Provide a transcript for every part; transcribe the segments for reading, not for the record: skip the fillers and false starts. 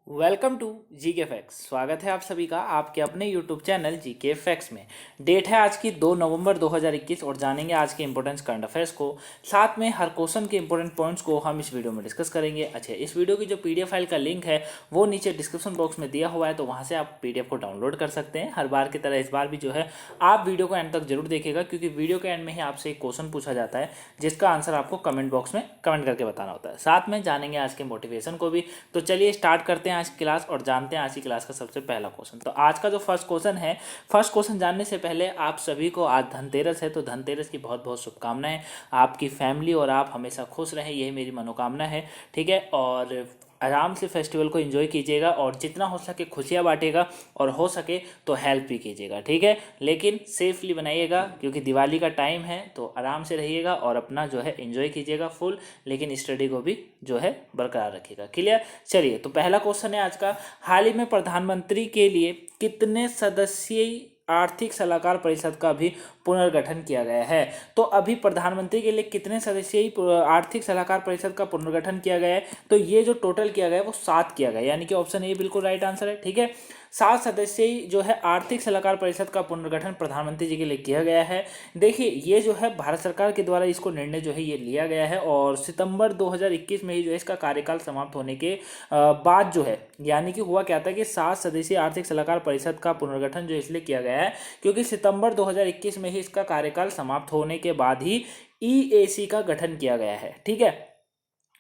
Welcome to जी के fax. स्वागत है आप सभी का आपके अपने यूट्यूब चैनल जी के फैक्स में। डेट है आज की 2 नवंबर 2021 और जानेंगे आज के इंपॉर्टेंट करंट अफेयर्स को। साथ में हर क्वेश्चन के इंपॉर्टेंट पॉइंट्स को हम इस वीडियो में डिस्कस करेंगे। अच्छा, इस वीडियो की जो पीडीएफ फाइल का लिंक है वो नीचे डिस्क्रिप्शन बॉक्स में दिया हुआ है, तो वहाँ से आप पीडीएफ को डाउनलोड कर सकते हैं। हर बार की तरह इस बार भी जो है आप वीडियो को एंड तक जरूर देखिएगा, क्योंकि वीडियो के एंड में ही आपसे एक क्वेश्चन पूछा जाता है जिसका आंसर आपको कमेंट बॉक्स में कमेंट करके बताना होता है। साथ में जानेंगे आज के मोटिवेशन को भी। तो चलिए स्टार्ट करते हैं आज की क्लास और जानते हैं आज की क्लास का सबसे पहला क्वेश्चन। तो आज का जो फर्स्ट क्वेश्चन है, फर्स्ट क्वेश्चन जानने से पहले आप सभी को आज धनतेरस है, तो धनतेरस की बहुत बहुत शुभकामनाएं। आपकी फैमिली और आप हमेशा खुश रहें, यही मेरी मनोकामना है। ठीक है, और आराम से फेस्टिवल को एंजॉय कीजिएगा और जितना हो सके खुशियाँ बांटिएगा और हो सके तो हेल्प भी कीजिएगा। ठीक है, लेकिन सेफली बनाइएगा, क्योंकि दिवाली का टाइम है, तो आराम से रहिएगा और अपना जो है एंजॉय कीजिएगा फुल, लेकिन स्टडी को भी जो है बरकरार रखिएगा। क्लियर। चलिए, तो पहला क्वेश्चन है आज का, हाल ही में प्रधानमंत्री के लिए कितने सदस्यीय आर्थिक सलाहकार परिषद का भी पुनर्गठन किया गया है? तो अभी प्रधानमंत्री के लिए कितने सदस्यीय आर्थिक सलाहकार परिषद का पुनर्गठन किया गया है? तो ये जो टोटल किया गया है वो 7 किया गया है, यानी कि ऑप्शन ए बिल्कुल राइट आंसर है। ठीक है, 7 सदस्यीय जो है आर्थिक सलाहकार परिषद का पुनर्गठन प्रधानमंत्री जी के लिए किया गया है। देखिए, ये जो है भारत सरकार के द्वारा इसको निर्णय जो है ये लिया गया है और सितंबर 2021 में ही जो है इसका कार्यकाल समाप्त होने के बाद जो है, यानी कि हुआ क्या था कि 7 सदस्यीय आर्थिक सलाहकार परिषद का पुनर्गठन जो इसलिए किया गया है क्योंकि सितंबर 2021 में ही इसका कार्यकाल समाप्त होने के बाद ही ईएसी का गठन किया गया है। ठीक है,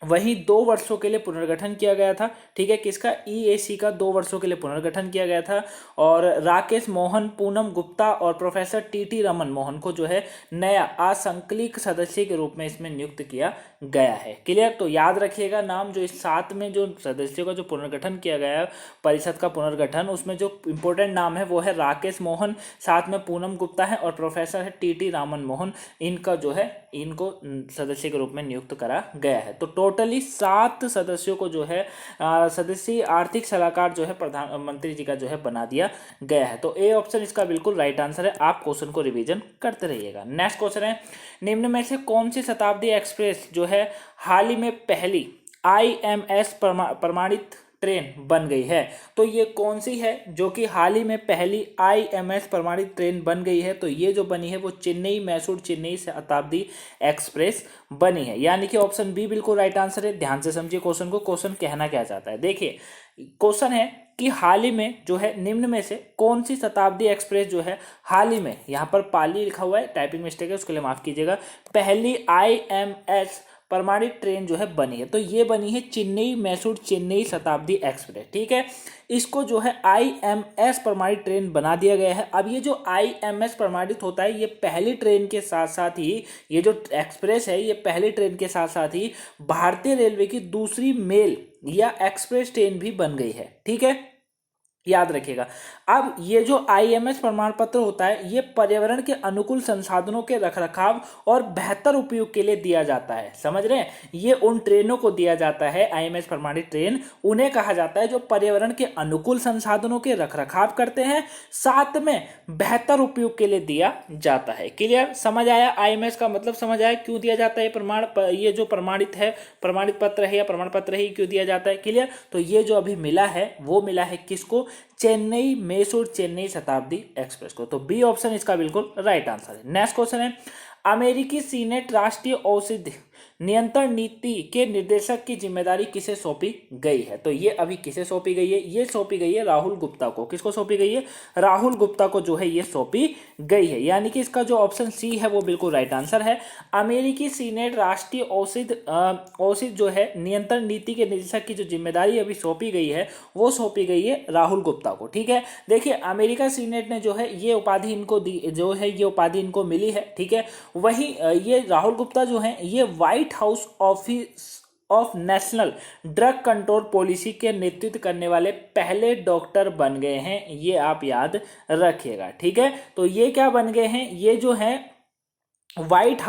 वहीं 2 वर्षों के लिए पुनर्गठन किया गया था। ठीक है, किसका? ईएसी का 2 वर्षों के लिए पुनर्गठन किया गया था और राकेश मोहन, पूनम गुप्ता और प्रोफेसर टीटी रमन मोहन को जो है नया असंकलित सदस्य के रूप में इसमें नियुक्त किया गया है। क्लियर। तो याद रखिएगा नाम, जो इस 7 में जो सदस्यों का जो पुनर्गठन किया गया है, परिषद का पुनर्गठन, उसमें जो इंपॉर्टेंट नाम है वो है राकेश मोहन, साथ में पूनम गुप्ता है और प्रोफेसर है टीटी रामन मोहन। इनका जो है इनको सदस्य के रूप में नियुक्त करा गया है। तो टोटली 7 सदस्यों को जो है सदस्यीय आर्थिक सलाहकार जो है प्रधानमंत्री जी का जो है बना दिया गया है। तो ए ऑप्शन इसका बिल्कुल राइट आंसर है। आप क्वेश्चन को रिवीजन करते रहिएगा। नेक्स्ट क्वेश्चन है, निम्न में से कौन सी शताब्दी एक्सप्रेस जो है हाल ही में पहली आईएमएस प्रमाणित ट्रेन बन गई है? तो ये कौन सी है जो कि हाल ही में पहली आईएमएस प्रमाणित ट्रेन बन गई है? तो ये जो बनी है वो चेन्नई मैसूर चेन्नई शताब्दी एक्सप्रेस बनी है, यानी कि ऑप्शन बी बिल्कुल राइट आंसर है। ध्यान से समझिए क्वेश्चन को, क्वेश्चन कहना क्या चाहता है। देखिए, क्वेश्चन है कि हाल ही में जो है निम्न में से कौन सी शताब्दी एक्सप्रेस जो है हाल ही में, यहाँ पर पाली लिखा हुआ है, टाइपिंग मिस्टेक है, उसके लिए माफ कीजिएगा, पहली आईएमएस प्रमाणित ट्रेन जो है बनी है? तो ये बनी है चेन्नई मैसूर चेन्नई शताब्दी एक्सप्रेस। ठीक है, इसको जो है आईएमएस प्रमाणित ट्रेन बना दिया गया है। अब ये जो आईएमएस प्रमाणित होता है, ये पहली ट्रेन के साथ साथ ही, ये जो एक्सप्रेस है ये पहली ट्रेन के साथ साथ ही भारतीय रेलवे की दूसरी मेल या एक्सप्रेस ट्रेन भी बन गई है। ठीक है, याद रखिएगा। अब ये जो आईएमएस प्रमाण पत्र होता है, ये पर्यावरण के अनुकूल संसाधनों के रखरखाव और बेहतर उपयोग के लिए दिया जाता है। समझ रहे हैं? ये उन ट्रेनों को दिया जाता है, आईएमएस प्रमाणित ट्रेन उन्हें कहा जाता है जो पर्यावरण के अनुकूल संसाधनों के रखरखाव करते हैं, साथ में बेहतर उपयोग के लिए दिया जाता है। क्लियर, समझ आया? आईएमएस का मतलब समझ आया क्यों दिया जाता है ये जो प्रमाणित है, प्रमाणित पत्र है या प्रमाण पत्र है, क्यों दिया जाता है? क्लियर। तो ये जो अभी मिला है वो मिला है किसको? चेन्नई मैसूर चेन्नई शताब्दी एक्सप्रेस को। तो बी ऑप्शन इसका बिल्कुल राइट आंसर है। नेक्स्ट क्वेश्चन है, अमेरिकी सीनेट राष्ट्रीय औषधि नियंत्रण नीति के निर्देशक की जिम्मेदारी किसे सौंपी गई है? तो ये अभी किसे सौंपी गई है? ये सौंपी गई है राहुल गुप्ता को। किसको सौंपी गई है? राहुल गुप्ता को जो है ये सौंपी गई है, यानी कि इसका जो ऑप्शन सी है वो बिल्कुल राइट आंसर है। अमेरिकी सीनेट राष्ट्रीय औषधि जो है नियंत्रण नीति के निर्देशक की जो जिम्मेदारी अभी सौंपी गई है वो सौंपी गई है राहुल गुप्ता को। ठीक है, देखिए, अमेरिका सीनेट ने जो है ये उपाधि इनको दी, जो है ये उपाधि इनको मिली है। ठीक है, वहीं ये राहुल गुप्ता जो है ये white house office of national drug control policy के नेतृत्व करने वाले पहले डॉक्टर बन गए हैं, ये आप याद रखिएगा। ठीक है, तो ये क्या बन गए हैं? ये जो है व्हाइट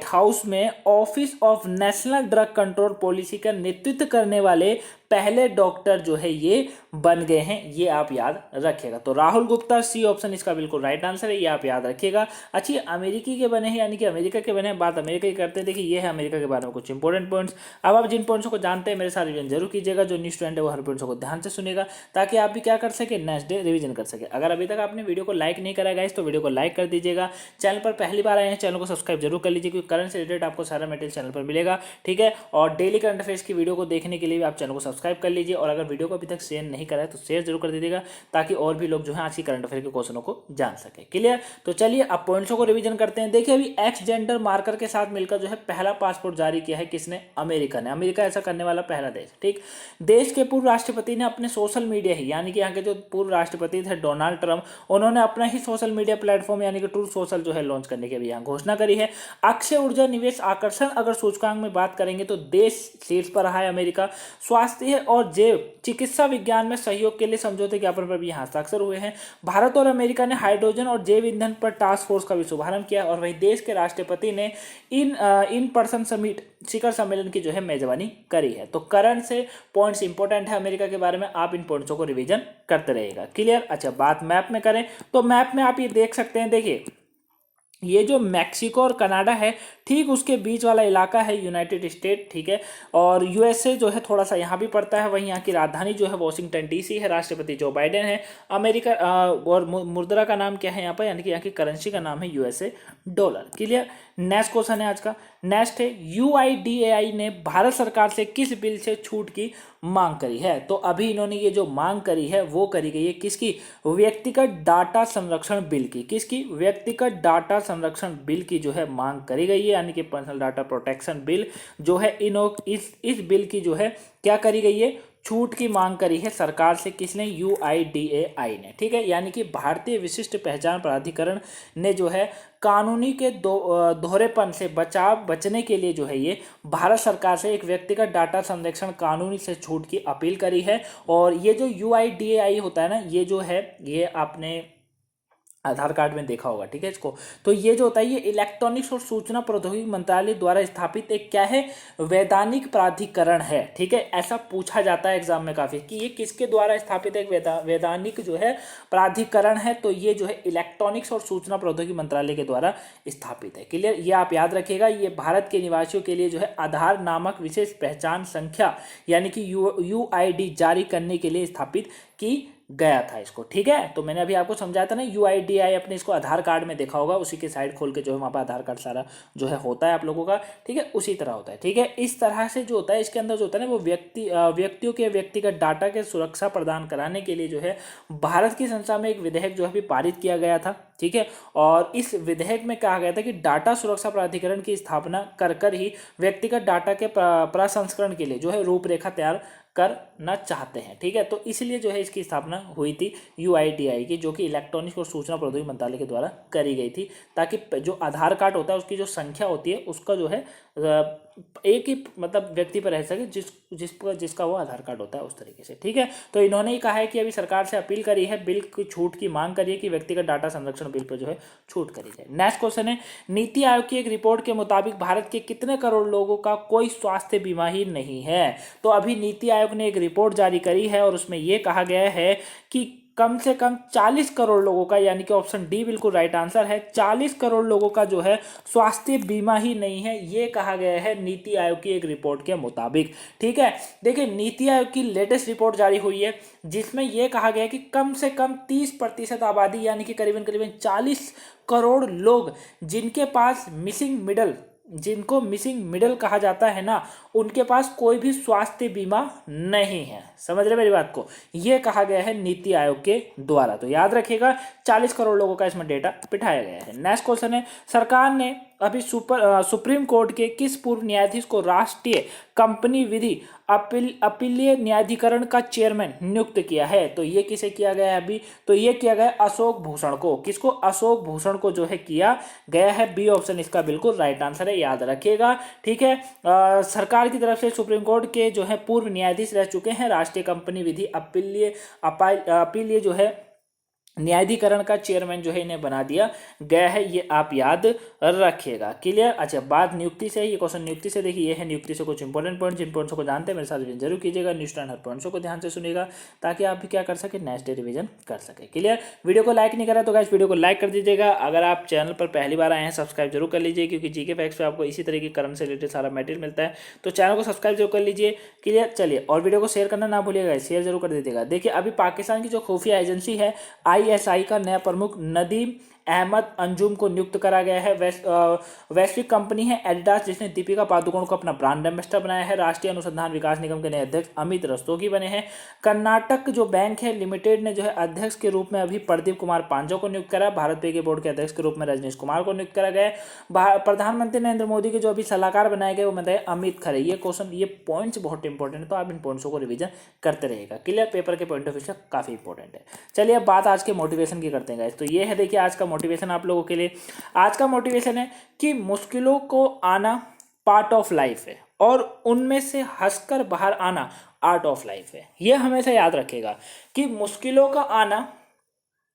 हाउस में office of national drug control policy का नेतृत्व करने वाले पहले डॉक्टर जो है ये बन गए हैं, ये आप याद रखिएगा। तो राहुल गुप्ता, सी ऑप्शन इसका बिल्कुल राइट आंसर है, ये आप याद रखिएगा। अच्छी अमेरिकी के बने हैं, यानी कि अमेरिका के बने हैं, बात अमेरिका की करते हैं। देखिए ये है अमेरिका के बारे में कुछ इंपॉर्टेंट पॉइंट्स। अब आप जिन पॉइंट्स को जानते हैं मेरे साथ रिवीजन जरूर कीजिएगा, जो न्यू स्टूडेंट है वो हर पॉइंट्स को ध्यान से सुनेगा, ताकि आप भी क्या कर सके, नेक्स्ट डे रिवीजन कर सके। अगर अभी तक आपने वीडियो को लाइक नहीं करा गाइस तो वीडियो को लाइक कर दीजिएगा। चैनल पर पहली बार आए हैं, चैनल को सब्सक्राइब जरूर कर लीजिए, क्योंकि करंट से रिलेटेड आपको सारा मटेरियल चैनल पर मिलेगा, ठीक है। और डेली करंट अफेयर्स की वीडियो को देखने के लिए भी आप चैनल को सब्सक्राइब कर लीजिए, और अगर वीडियो को अभी तक शेयर नहीं करा है तो शेयर जरूर कर दीजिएगा, ताकि और भी लोग जो है आज की करंट अफेयर के क्वेश्चनों को जान सके। क्लियर? तो चलिए अब पॉइंट्सों को रिवीजन करते हैं। देखिए अभी एक्स जेंडर मार्कर के साथ मिलकर जो है पहला पासपोर्ट जारी किया है किसने? अमेरिका ने। अमेरिका ऐसा करने वाला पहला देश, ठीक। देश के पूर्व राष्ट्रपति ने अपने सोशल मीडिया ही, यानी कि यहाँ के जो पूर्व राष्ट्रपति थे डोनाल्ड ट्रंप, उन्होंने अपना ही सोशल मीडिया प्लेटफॉर्म यानी कि ट्रूथ सोशल जो है लॉन्च करने की भी यहाँ घोषणा करी है। अक्षय ऊर्जा निवेश आकर्षण अगर सूचकांक में बात करेंगे तो देश शीर्ष पर रहा है अमेरिका। स्वास्थ्य और जैव चिकित्सा विज्ञान में सहयोग के लिए समझौते ज्ञापन पर भी यहाँ हस्ताक्षर हुए हैं। भारत और अमेरिका ने हाइड्रोजन और जैव ईंधन पर टास्क फोर्स का भी शुभारंभ किया, और वहीं देश के राष्ट्रपति ने इन पर्सन समिट शिखर सम्मेलन की जो है मेजबानी करी है। तो करंट से पॉइंट्स इंपॉर्टेंट है अमेरिका के बारे में, आप इन पॉइंट्सों को रिवीजन करते रहिएगा। क्लियर? अच्छा, बात मैप में करें तो मैप में आप ये देख सकते हैं, देखिए ये जो मैक्सिको और कनाडा है, ठीक उसके बीच वाला इलाका है यूनाइटेड स्टेट, ठीक है। और यूएसए जो है थोड़ा सा यहाँ भी पड़ता है। वहीं यहाँ की राजधानी जो है वॉशिंगटन डीसी है, राष्ट्रपति जो बाइडेन है। अमेरिका और मुद्रा का नाम क्या है यहाँ पर, यानी कि यहाँ की करेंसी का नाम है USA dollar. Clear? Next question है आज का। नेक्स्ट है यूआईडीएआई ने भारत सरकार से किस बिल से छूट की मांग करी है? तो अभी इन्होंने ये जो मांग करी है वो करी गई है किसकी? व्यक्तिगत डाटा संरक्षण बिल की। किसकी? व्यक्तिगत डाटा संरक्षण बिल की जो है मांग करी गई है, यानी कि पर्सनल डाटा प्रोटेक्शन बिल जो है इस बिल की जो है क्या करी गई है? छूट की मांग करी है सरकार से। किसने? यूआईडीएआई ने, ठीक है। यानी कि भारतीय विशिष्ट पहचान प्राधिकरण ने जो है कानूनी के दोहरेपन से बचने के लिए जो है ये भारत सरकार से एक व्यक्तिगत डाटा संरक्षण कानूनी से छूट की अपील करी है। और ये जो यूआईडीएआई होता है ना, ये जो है ये आपने आधार कार्ड में देखा होगा, ठीक है इसको। तो ये जो होता है ये इलेक्ट्रॉनिक्स और सूचना प्रौद्योगिकी मंत्रालय द्वारा स्थापित एक क्या है? वैधानिक प्राधिकरण है, ठीक है। ऐसा पूछा जाता है एग्जाम में काफी कि ये किसके द्वारा स्थापित एक वैधानिक जो है प्राधिकरण है। तो ये जो है इलेक्ट्रॉनिक्स और सूचना प्रौद्योगिकी मंत्रालय के द्वारा स्थापित है। क्लियर? ये आप याद रखिएगा। ये भारत के निवासियों के लिए जो है आधार नामक विशेष पहचान संख्या यानी कि यूआईडी जारी करने के लिए स्थापित की गया था इसको, ठीक है। तो मैंने अभी आपको समझाया था ना यूआईडीआई, अपने इसको आधार कार्ड में देखा होगा, उसी के साइड खोल के जो है वहाँ पर आधार कार्ड सारा जो है होता है आप लोगों का, ठीक है, उसी तरह होता है, ठीक है। इस तरह से जो होता है इसके अंदर जो होता है ना वो व्यक्तियों के व्यक्तिगत डाटा के सुरक्षा प्रदान कराने के लिए जो है भारत की संसद में एक विधेयक जो है अभी पारित किया गया था, ठीक है। और इस विधेयक में कहा गया था कि डाटा सुरक्षा प्राधिकरण की स्थापना कर ही व्यक्तिगत डाटा के प्रसंस्करण के लिए जो है रूपरेखा तैयार करना चाहते हैं, ठीक है। तो इसलिए जो है इसकी स्थापना हुई थी यूआईडीआई की, जो कि इलेक्ट्रॉनिक्स और सूचना प्रौद्योगिकी मंत्रालय के द्वारा करी गई थी, ताकि जो आधार कार्ड होता है उसकी जो संख्या होती है उसका जो है एक ही मतलब व्यक्ति पर रह सके जिसका वो आधार कार्ड होता है उस तरीके से, ठीक है। तो इन्होंने ही कहा है कि अभी सरकार से अपील करी है, बिल की छूट की मांग करी है कि व्यक्तिगत डाटा संरक्षण बिल पर जो है छूट करी जाए। नेक्स्ट क्वेश्चन है, नीति आयोग की एक रिपोर्ट के मुताबिक भारत के कितने करोड़ लोगों का कोई स्वास्थ्य बीमा ही नहीं है? तो अभी नीति आयोग ने एक रिपोर्ट जारी करी है और उसमें यह कहा गया है कि कम से कम 40 करोड़ लोगों का, यानी कि ऑप्शन डी बिल्कुल राइट आंसर है, 40 करोड़ लोगों का जो है स्वास्थ्य बीमा ही नहीं है, ये कहा गया है नीति आयोग की एक रिपोर्ट के मुताबिक, ठीक है। देखिए नीति आयोग की लेटेस्ट रिपोर्ट जारी हुई है जिसमें यह कहा गया है कि कम से कम 30% आबादी यानी कि करीबन 40 करोड़ लोग जिनको मिसिंग मिडल कहा जाता है ना, उनके पास कोई भी स्वास्थ्य बीमा नहीं है। समझ रहे मेरी बात को? यह कहा गया है नीति आयोग के द्वारा। तो याद रखिएगा 40 करोड़ लोगों का इसमें डेटा बिठाया गया है। नेक्स्ट क्वेश्चन है, सरकार ने अभी सुप्रीम कोर्ट के किस पूर्व न्यायाधीश को राष्ट्रीय कंपनी विधि अपीलीय न्यायाधिकरण का चेयरमैन नियुक्त किया है? तो ये किसे किया गया है अभी? तो ये किया गया अशोक भूषण को। किसको? अशोक भूषण को जो है किया गया है। बी ऑप्शन इसका बिल्कुल राइट आंसर है, याद रखिएगा, ठीक है। सरकार की तरफ से सुप्रीम कोर्ट के जो है पूर्व न्यायाधीश रह चुके हैं राष्ट्रीय कंपनी विधि अपीलीय जो है न्यायाधिकरण का चेयरमैन जो है इन्हें बना दिया गया है, ये आप याद रखिएगा। क्लियर। अच्छा, बात नियुक्ति से है, ये क्वेश्चन नियुक्ति से देखिए, ये है नियुक्ति से कुछ इंपॉर्टेंट पॉइंट, जिन पॉइंट्स को जानते हैं मेरे साथ रिवीजन जरूर कीजिएगा। न्यूज स्टैंड हर पॉइंट्स को ध्यान से सुनिएगा ताकि आप भी क्या कर सके, नेक्स्ट डे रिवीजन कर सके। क्लियर। वीडियो को लाइक नहीं करा तो गाइस वीडियो को लाइक कर दीजिएगा। अगर आप चैनल पर पहली बार आए हैं सब्सक्राइब जरूर कर लीजिए, क्योंकि जीके फैक्ट्स पे आपको इसी तरह की करंट से रिलेटेड सारा मटेरियल मिलता है, तो चैनल को सब्सक्राइब जरूर कर लीजिए। क्लियर। चलिए, और वीडियो को शेयर करना ना भूलिएगा, शेयर जरूर कर दीजिएगा। देखिए, अभी पाकिस्तान की जो खुफिया एजेंसी है ISI का नया प्रमुख नदीम अहमद अंजुम को नियुक्त करा गया है। वैश्विक कंपनी है एडिडास, जिसने दीपिका पादुकोण को अपना ब्रांड एम्बेसडर बनाया है। राष्ट्रीय अनुसंधान विकास निगम के नए अध्यक्ष अमित रस्तोगी बने हैं। कर्नाटक जो बैंक है लिमिटेड ने जो है अध्यक्ष के रूप में अभी प्रदीप कुमार पांजो को नियुक्त करा। भारत पे के बोर्ड के अध्यक्ष के रूप में रजनीश कुमार को नियुक्त करा गया है। प्रधानमंत्री नरेंद्र मोदी के जो अभी सलाहकार बनाए गए वो बताए अमित खरे। ये क्वेश्चन, ये पॉइंट्स बहुत इंपॉर्टेंट है, तो आप इन पॉइंट्सों को रिवीजन करते रहिएगा। क्लियर। पेपर के पॉइंट ऑफ व्यू से काफी इंपॉर्टेंट है। चलिए, अब बात आज के मोटिवेशन की करते हैं गाइस। तो ये है, देखिए आज का मोटिवेशन आप लोगों के लिए। आज का मोटिवेशन है कि मुश्किलों को आना पार्ट ऑफ लाइफ है और उनमें से हंसकर बाहर आना आर्ट ऑफ लाइफ है। यह हमेशा याद रखेगा कि मुश्किलों का आना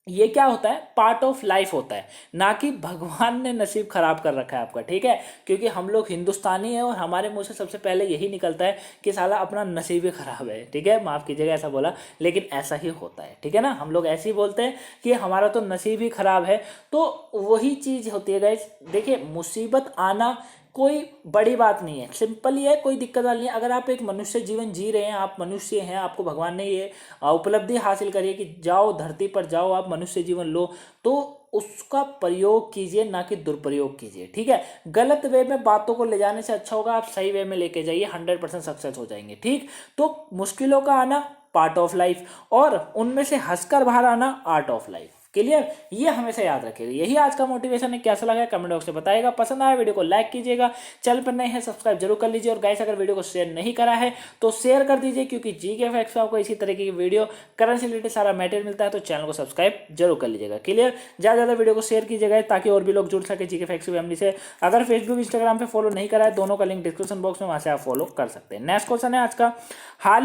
ये क्या होता है, पार्ट ऑफ लाइफ होता है, ना कि भगवान ने नसीब खराब कर रखा है आपका। ठीक है, क्योंकि हम लोग हिंदुस्तानी हैं और हमारे मुंह से सबसे पहले यही निकलता है कि साला अपना नसीब ही खराब है। ठीक है, माफ कीजिएगा ऐसा बोला, लेकिन ऐसा ही होता है। ठीक है ना, हम लोग ऐसे ही बोलते हैं कि हमारा तो नसीब ही खराब है, तो वही चीज होती है गाइस। देखिए, मुसीबत आना कोई बड़ी बात नहीं है, सिंपल ही है, कोई दिक्कत वाली नहीं है। अगर आप एक मनुष्य जीवन जी रहे हैं, आप मनुष्य हैं, आपको भगवान ने ये उपलब्धि हासिल करी है कि जाओ धरती पर जाओ, आप मनुष्य जीवन लो, तो उसका प्रयोग कीजिए, ना कि दुरुपयोग कीजिए। ठीक है, गलत वे में बातों को ले जाने से अच्छा होगा आप सही वे में लेके जाइए, 100% सक्सेस हो जाएंगे। ठीक, तो मुश्किलों का आना पार्ट ऑफ लाइफ और उनमें से हंसकर बाहर आना आर्ट ऑफ लाइफ। क्लियर, ये हमेशा याद रखिएगा। यही आज का मोटिवेशन है। कैसा लगा कमेंट बॉक्स में बताइएगा। पसंद आया वीडियो को लाइक कीजिएगा, चैनल पर नए हैं सब्सक्राइब जरूर कर लीजिए, और गाइस अगर वीडियो को शेयर नहीं करा है तो शेयर कर दीजिए, क्योंकि जीके फैक्ट्स में आपको इसी तरीके की वीडियो करंट से रिलेटेड सारा मटेरियल मिलता है, तो चैनल को सब्सक्राइब जरूर कर लीजिएगा। क्लियर, ज़्यादा ज़्यादा वीडियो को शेयर कीजिएगा ताकि और भी लोग जुड़ सके जीके फैक्ट्स की फैमिली से। अगर फेसबुक इंस्टाग्राम पे फॉलो नहीं करा है, दोनों का लिंक डिस्क्रिप्शन बॉक्स में, वहाँ से आप फॉलो कर सकते हैं। नेक्स्ट क्वेश्चन है आज का, हाल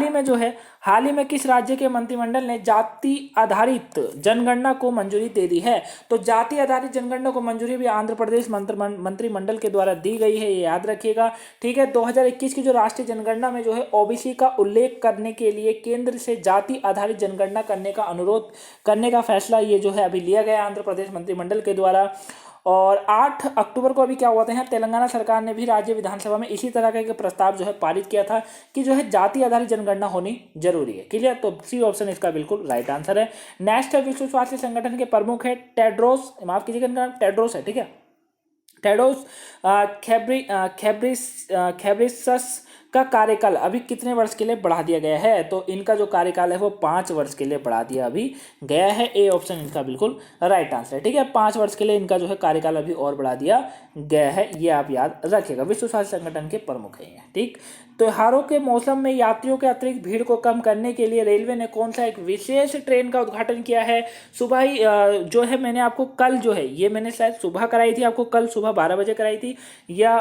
ही में किस राज्य के मंत्रिमंडल ने जाति आधारित जनगणना को मंजूरी दे दी है? तो जाति आधारित जनगणना को मंजूरी भी आंध्र प्रदेश मंत्रिमंडल के द्वारा दी गई है, ये याद रखिएगा। ठीक है, 2021 की जो राष्ट्रीय जनगणना में जो है ओबीसी का उल्लेख करने के लिए केंद्र से जाति आधारित जनगणना करने का अनुरोध करने का फैसला ये जो है अभी लिया गया आंध्र प्रदेश मंत्रिमंडल के द्वारा। और 8 अक्टूबर को अभी क्या हुआ था, यहाँ तेलंगाना सरकार ने भी राज्य विधानसभा में इसी तरह का एक प्रस्ताव जो है पारित किया था कि जो है जाति आधारित जनगणना होनी जरूरी है। क्लियर, तो सी ऑप्शन इसका बिल्कुल राइट आंसर है। नेक्स्ट है, विश्व स्वास्थ्य संगठन के प्रमुख है टेड्रोस, माफ कीजिएगा इनका नाम टेड्रोस है। ठीक है, टेड्रोस घेब्रेयेसस का कार्यकाल अभी कितने वर्ष के लिए बढ़ा दिया गया है? तो इनका जो कार्यकाल है वो 5 वर्ष के लिए बढ़ा दिया अभी गया है। ए ऑप्शन इनका बिल्कुल राइट आंसर है। ठीक है, 5 वर्ष के लिए इनका जो है कार्यकाल अभी और बढ़ा दिया गया है, ये आप याद रखिएगा। विश्व स्वास्थ्य संगठन के प्रमुख है ये। ठीक, त्योहारों के मौसम में यात्रियों के अतिरिक्त भीड़ को कम करने के लिए रेलवे ने कौन सा एक विशेष ट्रेन का उद्घाटन किया है? सुबह ही जो है मैंने आपको कल जो है ये मैंने शायद सुबह कराई थी, आपको कल सुबह 12 बजे कराई थी या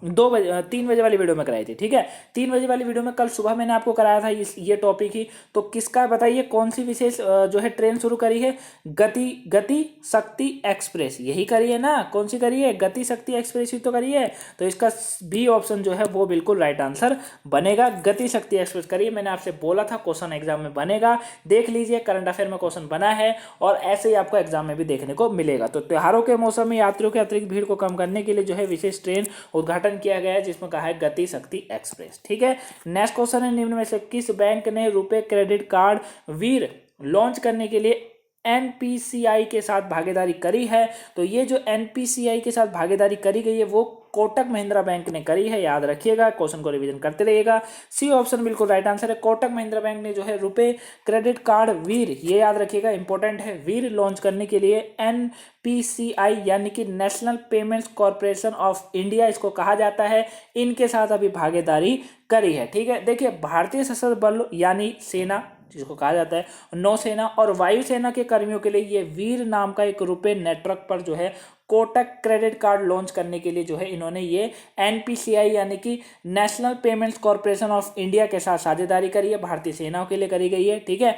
3 बजे वाली वीडियो में कराई थी। ठीक है, 3 बजे वाली वीडियो में कल सुबह मैंने आपको कराया था ये टॉपिक ही। तो किसका बताइए, कौन सी विशेष जो है ट्रेन शुरू करी है? गति शक्ति एक्सप्रेस, यही करी है ना? कौन सी करी है? गति शक्ति एक्सप्रेस ही तो करी है। तो इसका बी ऑप्शन जो है वो बिल्कुल राइट आंसर बनेगा। गति शक्ति एक्सप्रेस करिए, मैंने आपसे बोला था क्वेश्चन एग्जाम में बनेगा, देख लीजिए करंट अफेयर में क्वेश्चन बना है और ऐसे ही आपको एग्जाम में भी देखने को मिलेगा। तो त्योहारों के मौसम में यात्रियों के अतिरिक्त भीड़ को कम करने के लिए जो है विशेष ट्रेन उद्घाटन किया गया है, जिसमें कहा है गति शक्ति एक्सप्रेस। ठीक है, नेक्स्ट क्वेश्चन है, निम्न में से किस बैंक ने रुपे क्रेडिट कार्ड वीर लॉन्च करने के लिए एनपीसीआई के साथ भागीदारी करी है? तो ये जो एनपीसीआई के साथ भागीदारी करी गई है वो कोटक महिंद्रा बैंक ने करी है, याद रखिएगा, क्वेश्चन को रिवीजन करते रहिएगा। सी ऑप्शन बिल्कुल राइट आंसर है। कोटक महिंद्रा बैंक ने जो है रुपे क्रेडिट कार्ड वीर, ये याद रखिएगा इंपॉर्टेंट है, वीर लॉन्च करने के लिए एनपीसीआई यानी कि national payments corporation of India इसको कहा जाता है, इनके साथ अभी भागीदारी करी है। ठीक है, देखिए भारतीय सशस्त्र बल यानी सेना जिसको कहा जाता है, नौसेना और वायुसेना के कर्मियों के लिए ये वीर नाम का एक रुपए नेटवर्क पर जो है कोटक क्रेडिट कार्ड लॉन्च करने के लिए जो है इन्होंने ये एनपीसीआई यानी कि national payments corporation of India के साथ साझेदारी करी है, भारतीय सेनाओं के लिए करी गई है। ठीक है,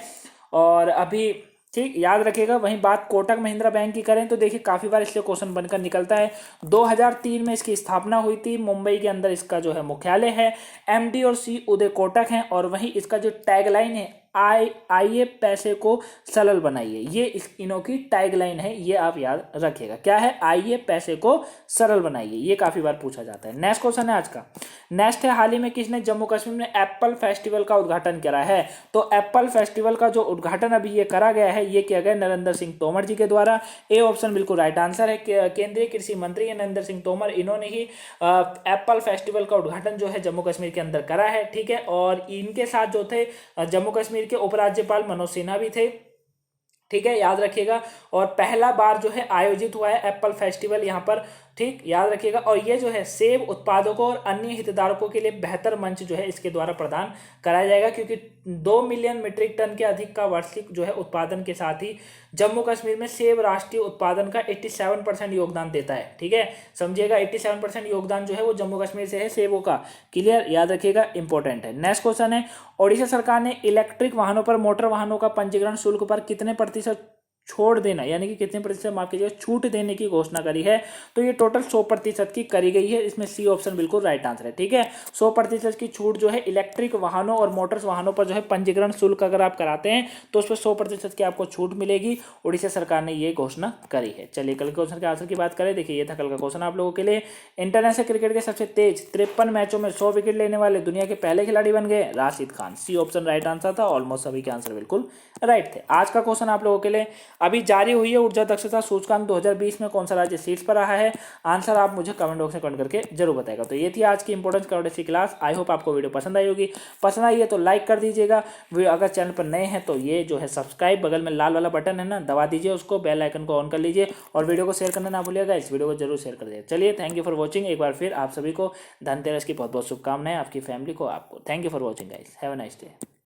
और अभी ठीक, याद रखिएगा। वहीं बात कोटक महिंद्रा बैंक की करें तो देखिए काफ़ी बार इसलिए क्वेश्चन बनकर निकलता है। 2003 में इसकी स्थापना हुई थी, मुंबई के अंदर इसका जो है मुख्यालय है। एमडी और सी उदय कोटक हैं, और वहीं इसका जो टैगलाइन है आइए पैसे को सरल बनाइए, ये इनों की टैगलाइन है, ये आप याद रखिएगा। क्या है? आइए पैसे को सरल बनाइए, ये काफ़ी बार पूछा जाता है। नेक्स्ट क्वेश्चन है आज का। नेक्स्ट है, हाल ही में किसने जम्मू कश्मीर में एप्पल फेस्टिवल का उद्घाटन करा है? तो एप्पल फेस्टिवल का जो उद्घाटन अभी ये करा गया है, ये किया गया नरेंद्र सिंह तोमर जी के द्वारा। ए ऑप्शन बिल्कुल राइट आंसर है। केंद्रीय कृषि मंत्री नरेंद्र सिंह तोमर, इन्होंने ही एप्पल फेस्टिवल का उद्घाटन जो है जम्मू कश्मीर के अंदर करा है। ठीक है, और इनके साथ जो थे जम्मू कश्मीर के उपराज्यपाल मनोज सिन्हा भी थे। ठीक है, याद रखिएगा। और पहला बार जो है आयोजित हुआ है एप्पल फेस्टिवल यहाँ पर। ठीक, याद रखिएगा। और ये जो है सेब उत्पादकों और अन्य हितधारकों के लिए बेहतर मंच जो है इसके द्वारा प्रदान कराया जाएगा, क्योंकि 2 मिलियन मीट्रिक टन के अधिक का वार्षिक जो है उत्पादन के साथ ही जम्मू कश्मीर में सेब राष्ट्रीय उत्पादन का 87% योगदान देता है। ठीक है, समझिएगा, 87% योगदान जो है वो जम्मू कश्मीर से है सेबों का। क्लियर, याद रखिएगा, इंपॉर्टेंट है। नेक्स्ट क्वेश्चन है, ओडिशा सरकार ने इलेक्ट्रिक वाहनों पर मोटर वाहनों का पंजीकरण शुल्क पर कितने प्रतिशत छोड़ देना, यानी कि कितने प्रतिशत माफ कीजिएगा छूट देने की घोषणा करी है? तो ये टोटल 100% की करी गई है। इसमें सी ऑप्शन बिल्कुल राइट आंसर है। ठीक है, 100% की छूट जो है इलेक्ट्रिक वाहनों और मोटर्स वाहनों पर जो है पंजीकरण शुल्क अगर आप कराते हैं तो उस पर 100% की आपको छूट मिलेगी। उड़ीसा सरकार ने ये घोषणा करी है। चलिए कल के क्वेश्चन के आंसर की बात करें। देखिए, ये था कल का क्वेश्चन आप लोगों के लिए। इंटरनेशनल क्रिकेट के सबसे तेज 53 मैचों में 100 विकेट लेने वाले दुनिया के पहले खिलाड़ी बन गए Rashid Khan. C option right answer था। ऑलमोस्ट सभी के आंसर बिल्कुल राइट थे। आज का क्वेश्चन आप लोगों के लिए, अभी जारी हुई है ऊर्जा दक्षता सूचकांक 2020 में कौन सा राज्य शीर्ष पर रहा है? आंसर आप मुझे कमेंट बॉक्स में कमेंट करके जरूर बताएगा। तो ये थी आज की important current class. I hope आपको वीडियो पसंद आई होगी। पसंद आई है तो लाइक कर दीजिएगा। अगर चैनल पर नए हैं तो ये जो है सब्सक्राइब, बगल में लाल वाला बटन है ना, दबा दीजिए उसको, बेल आइकन को ऑन कर लीजिए, और वीडियो को शेयर करना ना भूलिएगा। इस वीडियो को जरूर शेयर कर दीजिए। चलिए, थैंक यू फॉर वॉचिंग। एक बार फिर आप सभी को धनतेरस की बहुत बहुत शुभकामनाएं, आपकी फैमिली को, आपको। Thank you for watching guys. Have a nice day.